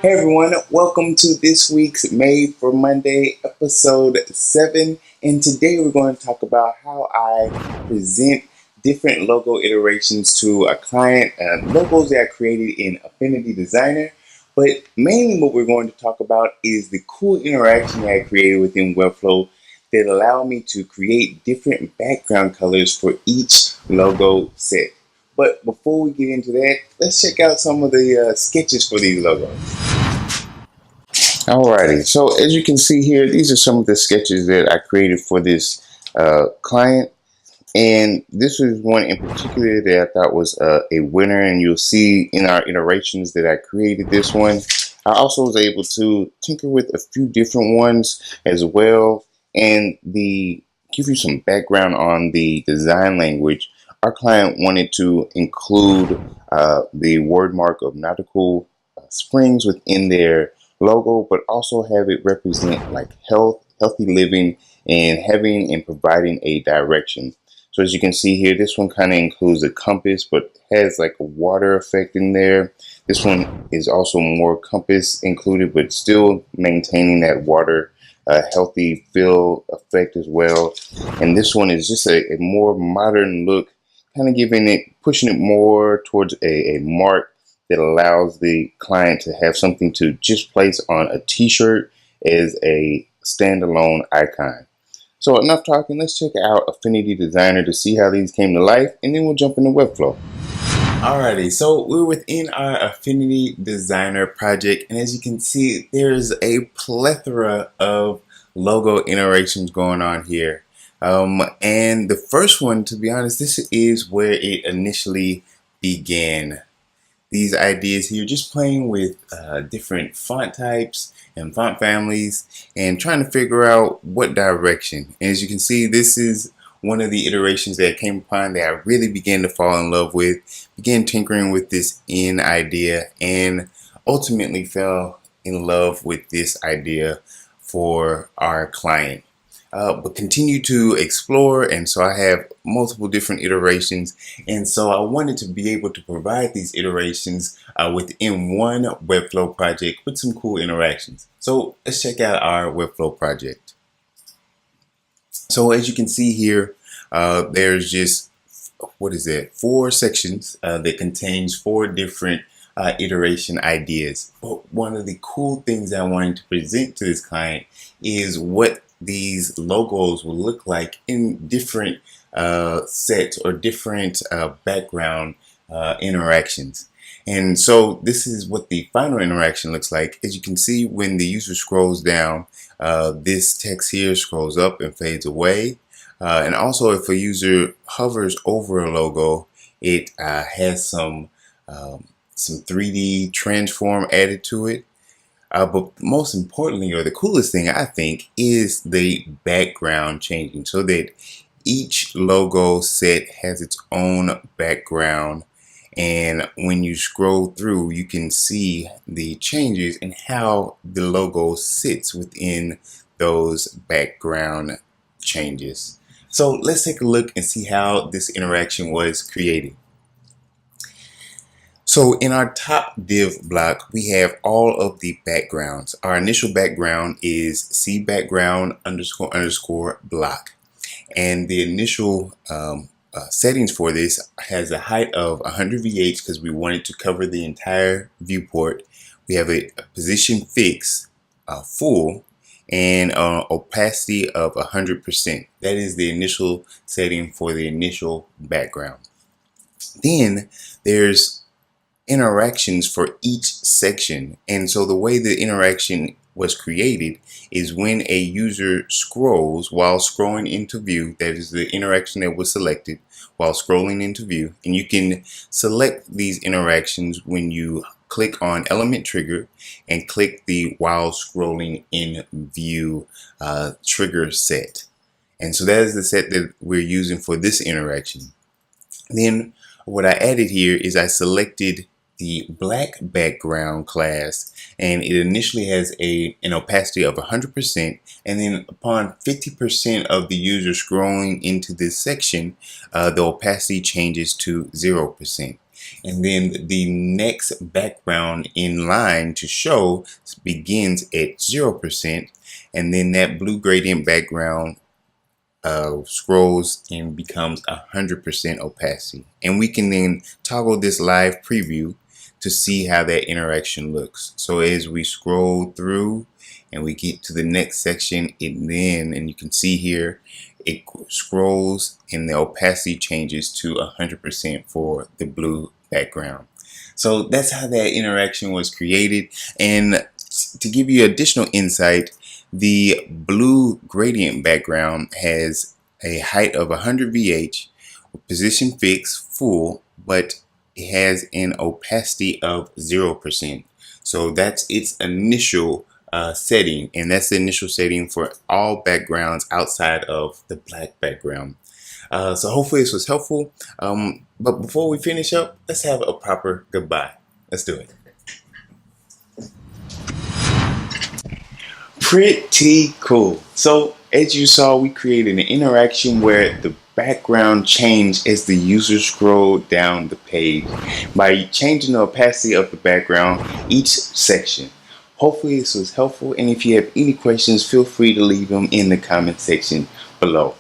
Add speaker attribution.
Speaker 1: Hey everyone, welcome to this week's Made for Monday episode 7. And today we're going to talk about how I present different logo iterations to a client, logos that I created in Affinity Designer. But mainly what we're going to talk about is the cool interaction that I created within Webflow that allow me to create different background colors for each logo set. But before we get into that, let's check out some of the sketches for these logos. Alrighty, so as you can see here, these are some of the sketches that I created for this client, and this is one in particular that I thought was a winner, and you'll see in our iterations that I created this one. I also was able to tinker with a few different ones as well, and the give you some background on the design language. Our client wanted to include the word mark of nautical springs within their logo, but also have it represent like health, healthy living, and having and providing a direction. So as you can see here, this one kind of includes a compass, but has like a water effect in there. This one is also more compass included, but still maintaining that water healthy feel effect as well. And this one is just a more modern look, kind of giving it, pushing it more towards a mark that allows the client to have something to just place on a t-shirt as a standalone icon. So enough talking, let's check out Affinity Designer to see how these came to life, and then we'll jump into Webflow. Alrighty, so we're within our Affinity Designer project, and as you can see, there's a plethora of logo iterations going on here. And the first one, to be honest, this is where it initially began. These ideas here, just playing with different font types and font families and trying to figure out what direction. And as you can see, this is one of the iterations that I came upon that I really began to fall in love with, began tinkering with this in idea, and ultimately fell in love with this idea for our client. But continue to explore, and so I have multiple different iterations, and so I wanted to be able to provide these iterations within one Webflow project with some cool interactions. So let's check out our Webflow project. So as you can see here, there's just, what is that, 4 sections that contains 4 different iteration ideas. But one of the cool things I wanted to present to this client is what these logos will look like in different sets or different background interactions. And so this is what the final interaction looks like. As you can see, when the user scrolls down, this text here scrolls up and fades away. And also, if a user hovers over a logo, it has some 3D transform added to it. But most importantly, or the coolest thing I think, is the background changing, so that each logo set has its own background. And when you scroll through, you can see the changes and how the logo sits within those background changes. So let's take a look and see how this interaction was created. So in our top div block, we have all of the backgrounds. Our initial background is C background underscore underscore block. And the initial settings for this has a height of 100 VH because we wanted to cover the entire viewport. We have a position fix full and opacity of 100%. That is the initial setting for the initial background. Then there's interactions for each section, and so the way the interaction was created is when a user scrolls while scrolling into view, that is the interaction that was selected while scrolling into view, and you can select these interactions when you click on element trigger and click the while scrolling in view trigger set. And so that is the set that we're using for this interaction. Then what I added here is I selected the black background class, and it initially has an opacity of 100%, and then upon 50% of the user scrolling into this section, the opacity changes to 0%. And then the next background in line to show begins at 0%. And then that blue gradient background scrolls and becomes 100% opacity. And we can then toggle this live preview to see how that interaction looks. So as we scroll through and we get to the next section, and you can see here, it scrolls and the opacity changes to 100% for the blue background. So that's how that interaction was created. And to give you additional insight, the blue gradient background has a height of 100 VH, position fixed, full, but it has an opacity of 0%. So that's its initial setting, and that's the initial setting for all backgrounds outside of the black background. So hopefully this was helpful. But before we finish up, let's have a proper goodbye. Let's do it. Pretty cool. So as you saw, we created an interaction where the background changed as the user scrolled down the page by changing the opacity of the background each section. Hopefully this was helpful, and if you have any questions, feel free to leave them in the comment section below.